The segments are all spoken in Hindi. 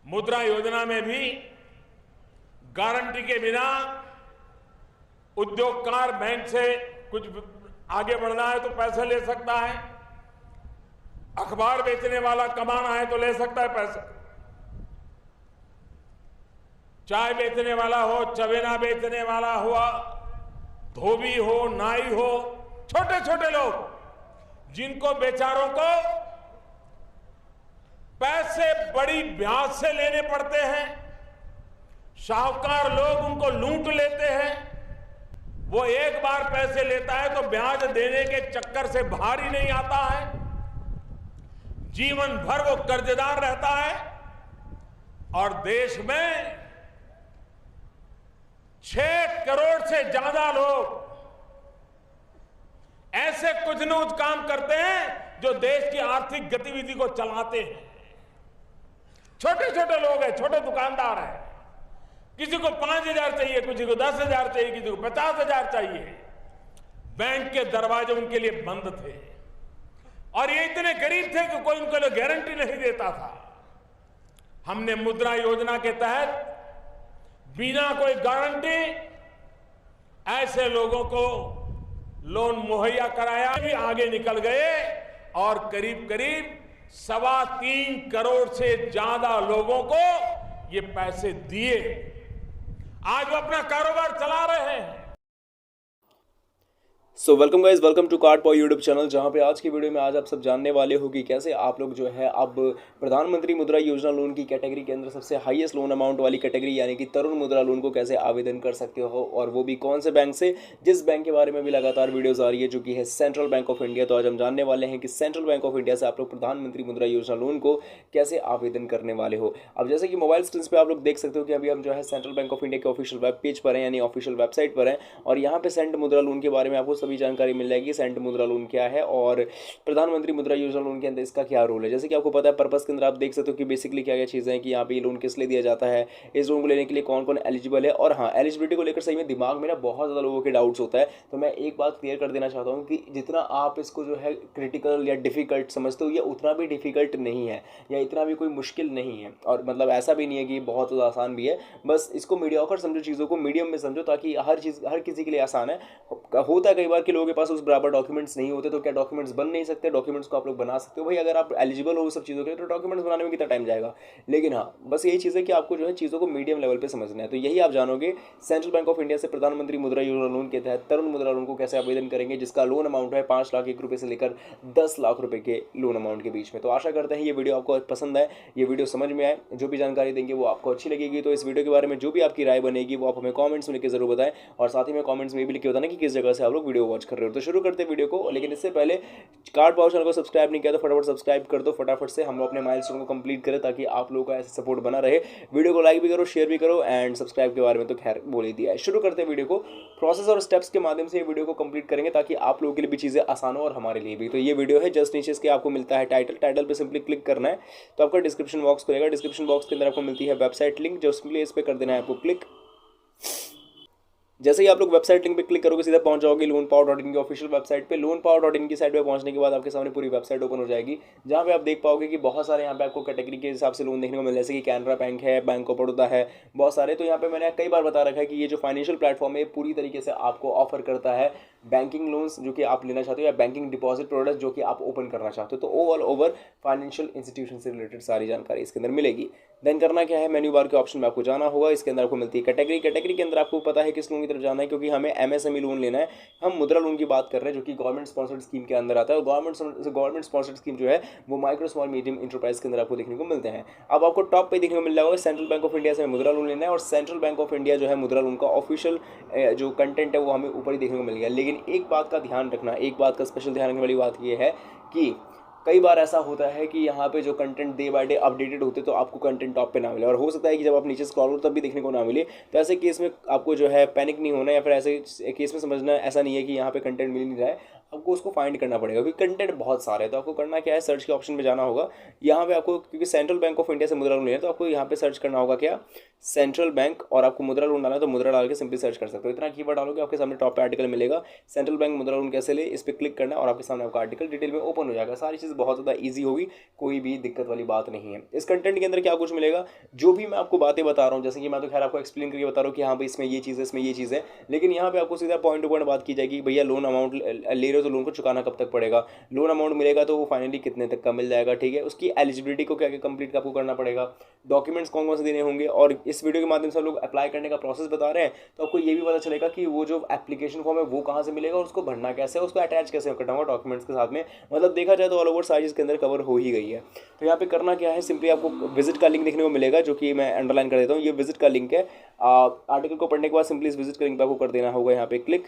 मुद्रा योजना में भी गारंटी के बिना उद्योगकार बैंक से कुछ आगे बढ़ना है तो पैसे ले सकता है, अखबार बेचने वाला कमाना है तो ले सकता है पैसे, चाय बेचने वाला हो, चवेना बेचने वाला हुआ, धोबी हो, नाई हो, छोटे छोटे लोग जिनको बेचारों को पैसे बड़ी ब्याज से लेने पड़ते हैं, शाहूकार लोग उनको लूट लेते हैं, वो एक बार पैसे लेता है तो ब्याज देने के चक्कर से बाहर ही नहीं आता है, जीवन भर वो कर्जदार रहता है। और देश में 6 करोड़ से ज्यादा लोग ऐसे कुछ न कुछ काम करते हैं जो देश की आर्थिक गतिविधि को चलाते हैं। छोटे छोटे लोग हैं, छोटे दुकानदार हैं, किसी को 5,000 चाहिए, किसी को 10,000 चाहिए, किसी को 50,000 चाहिए। बैंक के दरवाजे उनके लिए बंद थे और ये इतने गरीब थे कि कोई उनके लिए गारंटी नहीं देता था। हमने मुद्रा योजना के तहत बिना कोई गारंटी ऐसे लोगों को लोन मुहैया कराया, भी आगे निकल गए और करीब करीब 3.25 करोड़ से ज्यादा लोगों को ये पैसे दिए। आज वो अपना कारोबार चला रहे हैं। So welcome guys, welcome to कार्ड पॉ यूट्यूब चैनल, जहां पे आज की वीडियो में आज आप सब जानने वाले हो कि कैसे आप लोग जो है अब प्रधानमंत्री मुद्रा योजना लोन की कैटेगरी के अंदर सबसे हाईएस्ट लोन अमाउंट वाली कैटेगरी यानी कि तरुण मुद्रा लोन को कैसे आवेदन कर सकते हो, और वो भी कौन से बैंक से, जिस बैंक के बारे में भी लगातार वीडियोज़ आ रही है जो कि है सेंट्रल बैंक ऑफ इंडिया। तो आज हम जानने वाले हैं कि सेंट्रल बैंक ऑफ इंडिया से आप लोग प्रधानमंत्री मुद्रा योजना लोन को कैसे आवेदन करने वाले हो। अब जैसे कि मोबाइल स्क्रीन पर आप लोग देख सकते हो कि अभी हम जो है सेंट्रल बैंक ऑफ इंडिया के ऑफिशियल वेब पेज पर हैं, यानी ऑफिशियल वेबसाइट पर हैं, और यहाँ पे सेंट मुद्रा लोन के बारे में आपको सभी जानकारी मिल जाएगी। सेंट मुद्रा लोन क्या है और प्रधानमंत्री मुद्रा योजना लोन के अंदर इसका क्या रोल है। जैसे कि आपको पता है पर्पस के अंदर आप देख सकते हो कि बेसिकली क्या क्या चीज़ें हैं कि यहाँ पे ये लोन किस लिए दिया जाता है, इस लोन को लेने के लिए कौन कौन एलिजिबल है। और हाँ, एलिजिबिलिटी को लेकर सही में दिमाग में ना बहुत ज़्यादा लोगों के डाउट्स होता है, तो मैं एक बात क्लियर कर देना चाहता हूँ कि जितना आप इसको जो है क्रिटिकल या डिफिकल्ट समझते हो, ये उतना भी डिफिकल्ट नहीं है या इतना भी कोई मुश्किल नहीं है। और मतलब ऐसा भी नहीं है कि बहुत ज़्यादा आसान भी है, बस इसको मीडियोकर समझो, चीज़ों को मीडियम में समझो, ताकि हर चीज़ हर किसी के लिए आसान है। होता है कई बार कि लोगों के पास उस बराबर डॉक्यूमेंट्स नहीं होते, तो क्या डॉक्यूमेंट्स बन नहीं सकते? डॉक्यूमेंट्स को आप लोग बना सकते हो भाई, अगर आप एलिजिबल हो सब चीज़ों के लिए, तो डॉक्यूमेंट्स बनाने में कितना टाइम जाएगा। लेकिन हाँ, बस यही चीज़ है कि आपको जो है चीज़ों को मीडियम लेवल पे समझना है। तो यही आप जानोगे सेंट्रल बैंक ऑफ इंडिया से प्रधानमंत्री मुद्रा योजना लोन के तहत तरुण मुद्रा लोन को कैसे आवेदन करेंगे, जिसका लोन अमाउंट है 5 लाख 1 रुपये से लेकर 10 लाख रुपये के लोन अमाउंट के बीच में। तो आशा करते हैं ये वीडियो आपको पसंद आए, ये वीडियो समझ में आए, जो भी जानकारी देंगे वो आपको अच्छी लगेगी। तो इस वीडियो के बारे में जो भी आपकी राय बनेगी वो आप हमें कॉमेंट्स में लिख के जरूर बताएं, और साथ ही में कॉमेंट्स में भी लिख के बताना कि किस जगह से आप लोग वीडियो वॉच कर रहे हो। तो शुरू करते हैं वीडियो को, लेकिन इससे पहले कार्ड पॉ चैनल को सब्सक्राइब नहीं किया तो फटाफट सब्सक्राइब कर दो, फटाफट से हम लोग अपने माइलस्टोन को कंप्लीट करें, ताकि आप लोगों का ऐसा सपोर्ट बना रहे। वीडियो को लाइक भी करो, शेयर भी करो, एंड सब्सक्राइब के बारे में तो खैर बोल ही दिया है। शुरू करते हैं वीडियो को। प्रोसेस और स्टेप्स के माध्यम से ये वीडियो को कंप्लीट करेंगे ताकि आप लोगों के लिए भी चीज़ें आसान हो और हमारे लिए भी। तो ये वीडियो है, जस्ट नीचे इसके आपको मिलता है टाइटल पे सिंपली क्लिक करना है तो आपका डिस्क्रिप्शन बॉक्स खुलेगा। डिस्क्रिप्शन बॉक्स के अंदर आपको मिलती है वेबसाइट लिंक, जो सिंपली इस पर कर देना है आपको क्लिक। जैसे ही आप लोग वेबसाइट लिंक पे क्लिक करोगे सीधा पहुंच जाओगे loanpower.in की ऑफिशियल वेबसाइट पे। loanpower.in की साइट पे पहुंचने के बाद आपके सामने पूरी वेबसाइट ओपन हो जाएगी, जहां पे आप देख पाओगे कि बहुत सारे यहाँ पे आपको कैटेगरी के हिसाब से लोन देखने को मिल, जैसे कि कैनरा बैंक है, बैंक ऑफ बड़ौदा है, बहुत सारे। तो यहाँ पे मैंने कई बार बता रखा है कि ये जो फाइनेंशियल प्लेटफॉर्म है पूरी तरीके से आपको ऑफर करता है बैंकिंग लोन्स जो कि आप लेना चाहते हो, या बैंकिंग डिपॉजिट प्रोडक्ट जो कि आप ओपन करना चाहते हो। तो ऑल ओवर फाइनेंशियल इंस्टीट्यूशन से रिलेटेड सारी जानकारी इसके अंदर मिलेगी। देन करना क्या है, मेन्यू बार के ऑप्शन में आपको जाना होगा। इसके अंदर आपको मिलती है कैटेगरी के अंदर आपको पता है किस लोन की तरफ जाना है, क्योंकि हमें एमएसएमई लोन लेना है। हम मुद्रा लोन की बात कर रहे हैं जो कि गवर्नमेंट स्पॉन्सर्ड स्कीम के अंदर आता है, और गवर्नमेंट स्पॉन्सर्ड स्कीम जो है वो माइक्रो स्मॉल मीडियम इंटरप्राइज के अंदर आपको देखने को मिलते हैं। अब आपको टॉप पे देखने को मिल जाएगा सेंट्रल बैंक ऑफ इंडिया से मुद्रा लोन लेना है, और सेंट्रल बैंक ऑफ इंडिया जो है मुद्रा लोन का ऑफिशियल जो कंटेंट है वो हमें ऊपर ही देखने को मिल गया। लेकिन एक बात का ध्यान रखना, एक बात का स्पेशल ध्यान रखने वाली बात ये है कि कई बार ऐसा होता है कि यहाँ पे जो content day by day updated होते तो आपको कंटेंट टॉप पे ना मिले, और हो सकता है कि जब आप नीचे स्क्रॉल करो तब भी देखने को ना मिले। तो ऐसे केस में आपको जो है पैनिक नहीं होना, या फिर ऐसे केस में समझना ऐसा नहीं है कि यहाँ पे कंटेंट मिल नहीं रहा है। आपको उसको फाइंड करना पड़ेगा, क्योंकि कंटेंट बहुत सारे हैं। तो आपको करना क्या है, सर्च के ऑप्शन में जाना होगा। यहाँ पे आपको, क्योंकि सेंट्रल बैंक ऑफ इंडिया से मुद्रा लोन लेना है, तो आपको यहाँ पे सर्च करना होगा क्या, सेंट्रल बैंक, और आपको मुद्रा लोन डालना है तो मुद्रा डाल के सिंपली सर्च कर सकते हो। इतना कीवर्ड डालोगे आपके सामने टॉप पे आर्टिकल मिलेगा, सेंट्रल बैंक मुद्रा लोन कैसे ले, इस पर क्लिक करना है और आपके सामने आपका आर्टिकल डिटेल में ओपन हो जाएगा। सारी चीज़ बहुत ज़्यादा ईजी होगी, कोई भी दिक्कत वाली बात नहीं है। इस कंटेंट के अंदर क्या कुछ मिलेगा, जो भी मैं आपको बातें बता रहा हूँ, जैसे कि मैं तो खैर आपको एक्सप्लेन करके बता रहा हूँ कि हाँ भाई इसमें ये चीज़ है, इसमें ये चीज़ है, लेकिन यहाँ पे आपको सीधा पॉइंट टू पॉइंट बात की जाएगी कि भैया लोन अमाउंट ले रहे हो तो लोन को चुकाना कब तक पड़ेगा, लोन अमाउंट मिलेगा तो वो फाइनली कितने तक का मिल जाएगा, ठीक है, उसकी एलिजिबिलिटी को क्या क्या कंप्लीट आपको करना पड़ेगा, डॉक्यूमेंट्स कौन कौन से देने होंगे, और इस वीडियो के माध्यम से लोग अप्लाई करने का प्रोसेस बता रहे हैं, तो आपको ये भी पता चलेगा कि वो जो एप्लीकेशन फॉर्म है वो कहाँ से मिलेगा और उसको भरना कैसे है, उसको अटैच कैसे करना होगा डॉक्यूमेंट्स के साथ में। मतलब देखा जाए तो ऑल ओवर सारी चीज़ के अंदर कवर हो ही गई है। तो यहाँ पे करना क्या है, सिंपली आपको विजिट का लिंक देखने को मिलेगा, जो कि मैं अंडरलाइन कर देता हूँ, ये विजिट का लिंक है। आर्टिकल को पढ़ने के बाद सिंपली इस विजिट का लिंक पे आपको कर देना होगा यहाँ पे क्लिक,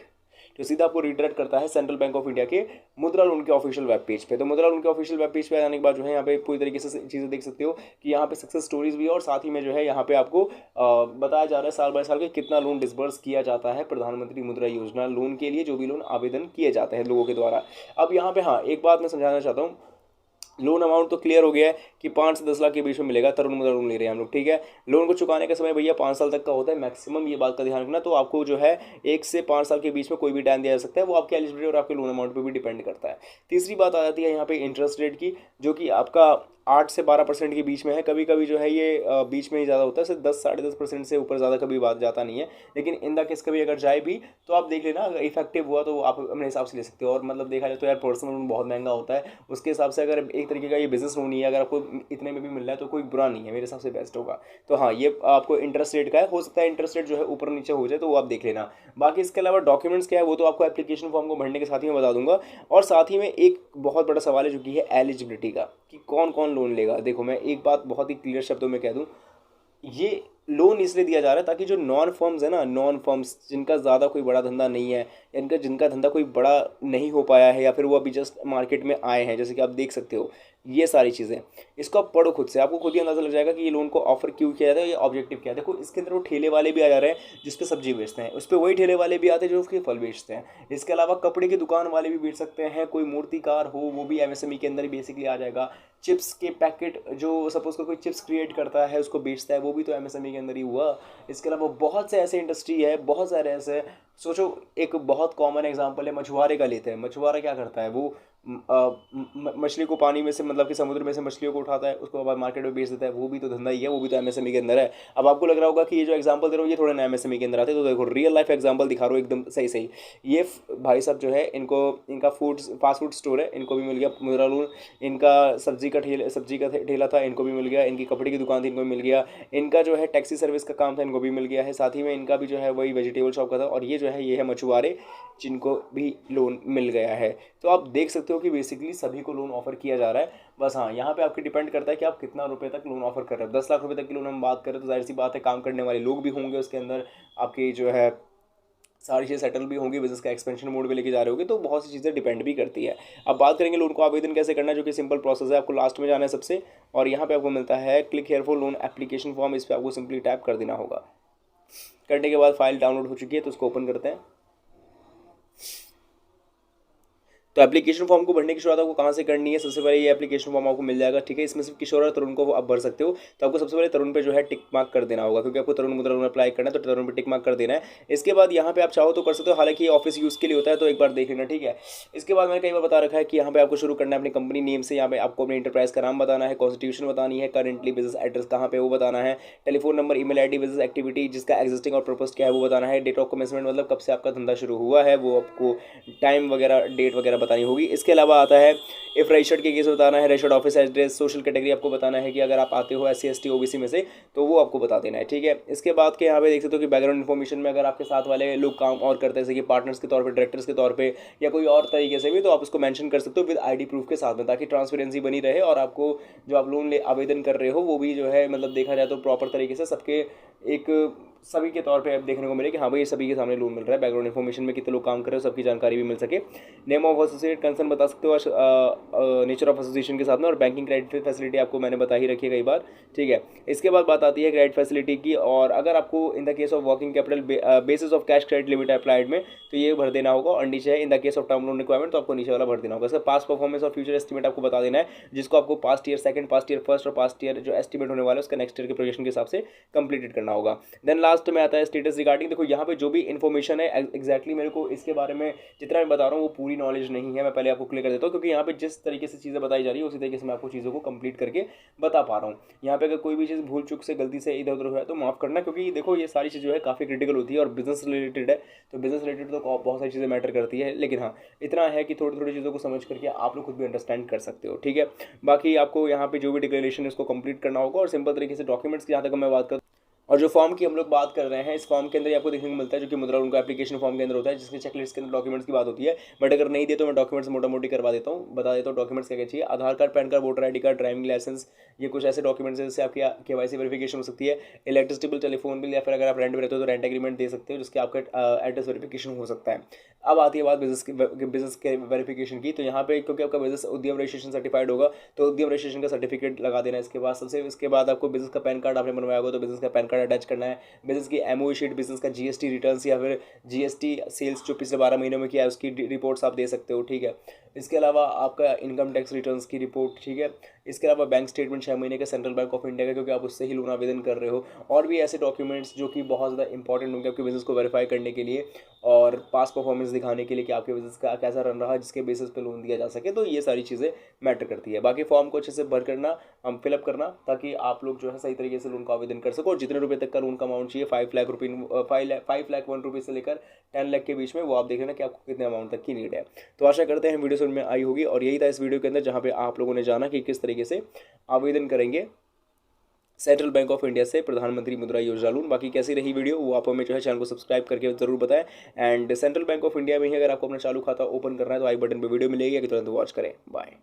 तो सीधा आपको रिडायरेक्ट करता है सेंट्रल बैंक ऑफ इंडिया के मुद्रा लोन के ऑफिशियल वेब पेज पे। तो मुद्रा लोन के ऑफिशियल वेब पेज पे आने के बाद जो है यहाँ पे पूरी तरीके से चीज़ें देख सकते हो कि यहाँ पे सक्सेस स्टोरीज भी है, और साथ ही में जो है यहाँ पे आपको बताया जा रहा है साल बाय साल के कितना लोन डिसबर्स किया जाता है प्रधानमंत्री मुद्रा योजना लोन के लिए, जो भी लोन आवेदन किए जाते हैं लोगों के द्वारा। अब यहाँ पे हाँ एक बात मैं समझाना चाहता हूँ, लोन अमाउंट तो क्लियर हो गया है कि 5 से 10 लाख के बीच में मिलेगा, तरुण मुद्रा लोन ले रहे हैं हम लोग, ठीक है। लोन को चुकाने का समय भैया 5 साल तक का होता है मैक्सिमम, ये बात का ध्यान रखना। तो आपको जो है 1 से 5 साल के बीच में कोई भी टाइम दिया जा सकता है, वो आपकी एलिजिबिलिटी और आपके लोन अमाउंट पर भी डिपेंड करता है। तीसरी बात आ जाती है यहाँ पे इंटरेस्ट रेट की, जो कि आपका 8 से 12% के बीच में है। कभी कभी जो है ये बीच में ही ज़्यादा होता है, सिर्फ 10 साढ़े 10% से ऊपर ज़्यादा कभी बात जाता नहीं है, लेकिन इन द केस कभी अगर जाए भी तो आप देख लेना, अगर इफेक्टिव हुआ तो आप अपने हिसाब से ले सकते हो। और मतलब देखा जाए तो यार पर्सनल लोन बहुत महंगा होता है, उसके हिसाब से अगर एक तरीके का ये बिजनेस लोन ही है, अगर आपको इतने में भी मिल रहा है तो कोई बुरा नहीं है, मेरे हिसाब से बेस्ट होगा। तो हाँ ये आपको इंटरेस्ट रेट का है, हो सकता है इंटरेस्ट रेट जो है ऊपर नीचे हो जाए, तो वो आप देख लेना। बाकी इसके अलावा डॉक्यूमेंट्स क्या है वो तो आपको एप्लीकेशन फॉर्म को भरने के साथ ही मैं बता दूंगा। और साथ ही में एक बहुत बड़ा सवाल है जो कि है एलिजिबिलिटी का, कि कौन कौन लोन लेगा। देखो मैं एक बात बहुत ही क्लियर शब्दों में कह दूं, ये लोन इसलिए दिया जा रहा है ताकि जो नॉन फर्म्स है ना, नॉन फर्म्स जिनका ज़्यादा कोई बड़ा धंधा नहीं है, जिनका धंधा कोई बड़ा नहीं हो पाया है, या फिर वो अभी जस्ट मार्केट में आए हैं, जैसे कि आप देख सकते हो ये सारी चीज़ें, इसको आप पढ़ो खुद से, आपको खुद ही अंदाज़ा लग जाएगा कि ये लोन को ऑफर क्यों किया जाता है, ये ऑब्जेक्टिव क्या है। देखो इसके अंदर वो ठेले वाले भी आ जा रहे हैं जिस पे सब्जी बेचते हैं, उस पर वही ठेले वाले भी आते हैं जो उसके फल बेचते हैं। इसके अलावा कपड़े की दुकान वाले भी बेच सकते हैं, कोई मूर्तिकार हो वो भी एमएसएमई के अंदर ही बेसिकली आ जाएगा। चिप्स के पैकेट, जो सपोज कोई चिप्स क्रिएट करता है उसको बेचता है, वो भी तो एमएसएमई के अंदर ही हुआ। इसके अलावा बहुत से ऐसे इंडस्ट्री है, बहुत सारे ऐसे, सोचो एक बहुत कॉमन एग्जांपल है मछुआरे का लेते हैं। मछुआरा क्या करता है, वो मछली को पानी में से, मतलब कि समुद्र में से मछलियों को उठाता है, उसको अब मार्केट में बेच देता है, वो भी तो धंधा ही है, वो भी तो एमएसएमई के अंदर है। अब आपको लग रहा होगा कि ये जो एग्जांपल दे रहा हूँ ये थोड़ा ना एमएसएमई के अंदर आते हैं, तो देखो रियल लाइफ एग्जांपल दिखा रहा हूँ एकदम सही सही। ये भाई साहब जो है इनका फास्ट फूड स्टोर है, इनको भी मिल गया मुद्रा लोन। इनका सब्जी का ठेला था, इनको भी मिल गया। इनकी कपड़े की दुकान थी, इनको भी मिल गया। इनका जो है टैक्सी सर्विस का काम था, इनको भी मिल गया है। साथ ही में इनका भी जो है वही वेजिटेबल शॉप का था। और ये जो है ये है मछुआरे, जिनको भी लोन मिल गया है। तो आप देख सकते हो कि बेसिकली सभी को लोन ऑफर किया जा रहा है। बस हाँ यहाँ पे आपके डिपेंड करता है कि आप कितना रुपए तक लोन ऑफर कर रहे हो। 10 लाख रुपए तक की लोन हम बात करें तो जाहिर सी बात है काम करने वाले लोग भी होंगे उसके अंदर, आपकी जो है सारी चीज़ें सेटल भी होंगी, बिजनेस का एक्सपेंशन मोड पे लेके जा रहे होगे, तो बहुत सी चीज़ें डिपेंड भी करती है। अब बात करेंगे लोन को आवेदन कैसे करना है, जो कि सिंपल प्रोसेस है। आपको लास्ट में जाना है सबसे, और यहाँ पे आपको मिलता है click here for loan application form. इस पर आपको सिंपली टैप कर देना होगा। करने के बाद फाइल डाउनलोड हो चुकी है, तो उसको ओपन करते हैं। तो एप्लीकेशन फॉर्म को भरने की शुरुआत आपको कहाँ से करनी है, सबसे पहले ये एप्लीकेशन फॉर्म आपको मिल जाएगा, ठीक है। इसमें सिर्फ किशोर और तरुण को आप भर सकते हो। तो आपको सबसे पहले तरुण पे जो है टिक मार्क कर देना होगा, क्योंकि आपको तरुण मुद्रा लोन अप्लाई करना है, तो तरुण पे टिक मार्क कर देना है। इसके बाद यहाँ पे आप चाहो तो कर सकते हो, हालांकि ये ऑफिस यूज़ के लिए होता है, तो एक बार देख लेना, ठीक है। इसके बाद मैंने कई बार बता रखा है कि यहाँ पे आपको शुरू करना है अपनी कंपनी नेम से। यहाँ पे आपको अपने इंटरप्राइज का नाम बताना है, कॉन्स्टिट्यूशन बतानी है, करेंटली बिजनेस एड्रेस कहाँ पे वो बताना है, telephone number, email ID, business activity जिसका एग्जिस्टिंग और पर्पस क्या है वो बताना है, डेट ऑफ कमेंसमेंट मतलब कब से आपका धंधा शुरू हुआ है, वो आपको टाइम वगैरह डेट वगैरह बतानी होगी। इसके अलावा आता है इफ रजिस्टर्ड के केस बताना है, registered office address, social category आपको बताना है कि अगर आप आते हो SC ST OBC में से तो वो आपको बता देना है, ठीक है। इसके बाद के यहाँ पे देख सकते हो कि बैकग्राउंड इन्फॉर्मेशन में अगर आपके साथ वाले लोग काम और करते हैं, जैसे कि पार्टनर्स के तौर पे, डायरेक्टर्स के तौर पे, या कोई और तरीके से भी, तो आप उसको मेंशन कर सकते हो विद ID प्रूफ के साथ में, ताकि ट्रांसपेरेंसी बनी रहे और आपको जो आप लोन आवेदन कर रहे हो वो भी जो है मतलब देखा जाए तो प्रॉपर तरीके से सबके एक सभी के तौर पे अब देखने को मिले कि हाँ भाई ये सभी के सामने लोन मिल रहा है। बैकग्राउंड इन्फॉर्मेशन में कितने लोग काम कर रहे हो सबकी जानकारी भी मिल सके। नेम ऑफ एसोसिएट कंसर्न बता सकते हो नेचर ऑफ एसोसिएशन के साथ में, और बैंकिंग क्रेडिट फैसिलिटी आपको मैंने बता ही रखी है कई बार, ठीक है। इसके बाद बात आती है क्रेडिट फैसिलिटी की, और अगर आपको in the case of working capital basis of cash credit limit applied में तो ये भर देना होगा, और नीचे है in the case of term loan requirement तो आपको नीचे वाला भर देना होगा। इसका पास्ट परफॉर्मेंस और फ्यूचर एस्टिमेट आपको बता देना है, जिसको आपको past year second, past year first और पास्ट ईयर जो एस्टिमेट होने वाला है उसका नेक्स्ट ईयर के प्रोजेक्शन के हिसाब से कंप्लीटेड करना होगा। देन लास्ट में आता है स्टेटस रिगार्डिंग। देखो यहाँ पे जो भी इन्फॉर्मेशन है एग्जैक्टली मेरे को इसके बारे में जितना मैं बता रहा हूँ वो पूरी नॉलेज नहीं है, मैं पहले आपको क्लियर कर देता हूँ, क्योंकि यहाँ पे जिस तरीके से चीज़ें बताई जा रही है उसी तरीके से मैं आपको चीज़ों को कंप्लीट करके बता पा रहा हूँ। यहाँ पे अगर कोई भी चीज़ भूल चूक से गलती से इधर उधर हुआ है तो माफ़ करना, क्योंकि देखो ये सारी चीज़ जो है काफ़ी क्रिटिकल होती है और बिजनेस रिलेटेड है, तो बिजनेस रिलेटेड तो बहुत सारी चीज़ें मैटर करती है, लेकिन हाँ इतना है कि थोड़ी थोड़ी चीज़ों को समझ करके आप लोग खुद भी अंडरस्टैंड कर सकते हो, ठीक है। बाकी आपको यहाँ पे जो भी डिक्लेरेशन है उसको कंप्लीट करना होगा, और सिंपल तरीके से डॉक्यूमेंट्स की जहाँ तक मैं बात करूँ और जो फॉर्म की हम लोग बात कर रहे हैं, इस फॉर्म के अंदर आपको देखने को मिलता है जो कि मुद्रा लोन का एप्लीकेशन फॉर्म के अंदर होता है, जिसके चेकलिस्ट के अंदर डॉक्यूमेंट्स की बात होती है। बट अगर नहीं दे तो मैं डॉक्यूमेंट्स मोटा मोटी करवा देता हूँ, बता देता हूँ डॉक्यूमेंट्स क्या क्या चाहिए। Aadhaar card, PAN card, voter ID card, driving licence, ये कुछ ऐसे डॉक्यूमेंट्स हैं जिससे आपकी केवाईसी वेरिफिकेशन हो सकती है। इलेक्ट्रिसिटी बिल, टेलीफोन बिल, या फिर अगर आप रेंट में रहते हो तो रेंट एग्रीमेंट दे सकते हो जिसके आपका एड्रेस वेरिफिकेशन हो सकता है। अब आती है बात बिजनेस के वेरिफिकेशन की, तो यहाँ पे क्योंकि आपका बिजनेस उद्यम रजिस्ट्रेशन सर्टिफाइड होगा तो उद्यम रजिस्ट्रेशन का सर्टिफिकेट लगा देना है। इसके बाद आपको बिजनेस का पैन कार्ड आपने बनवाया होगा तो बिजनेस का पैन कार्ड अटैच करना है। बिजनेस की एमओयू शीट, बिजनेस का जीएसटी रिटर्न्स या फिर जीएसटी सेल्स जो पिछले 12 महीनों में किया है उसकी रिपोर्ट्स आप दे सकते हो, ठीक है। इसके अलावा आपका इनकम टैक्स रिटर्न्स की रिपोर्ट, ठीक है। इसके अलावा बैंक स्टेटमेंट 6 महीने का सेंट्रल बैंक ऑफ इंडिया का, क्योंकि आप उससे ही लोन आवेदन कर रहे हो। और भी ऐसे डॉक्यूमेंट्स जो कि बहुत ज़्यादा इंपॉर्टेंट होंगे आपके बिजनेस को वेरीफाई करने के लिए और पास परफॉर्मेंस दिखाने के लिए कि आपके बिजनेस का कैसा रन रहा है, जिसके बेसिस पे लोन दिया जा सके। तो ये सारी चीज़ें मैटर करती है। बाकी फॉर्म को अच्छे से भर करना, फिलअप करना, ताकि आप लोग जो है सही तरीके से लोन का आवेदन कर सको। और जितने रुपये तक का लोन का अमाउंट चाहिए 5 लाख रुपये रुपये से लेकर 10 लाख के बीच में, वो आप देख लेना कि आपको कितने अमाउंट तक की नीड है। तो आशा करते हैं वीडियो समझ में आई होगी, और यही था इस वीडियो के अंदर जहाँ पे आप लोगों ने जाना कि किस तरीके से आवेदन करेंगे सेंट्रल बैंक ऑफ इंडिया से प्रधानमंत्री मुद्रा योजना लोन। बाकी कैसी रही वीडियो वो आप हमें जो है चैनल को सब्सक्राइब करके जरूर बताएं। And central bank of India में ही अगर आपको अपना चालू खाता ओपन करना है तो आई बटन पर वीडियो मिलेगी, कि तुरंत वॉच करें। बाय।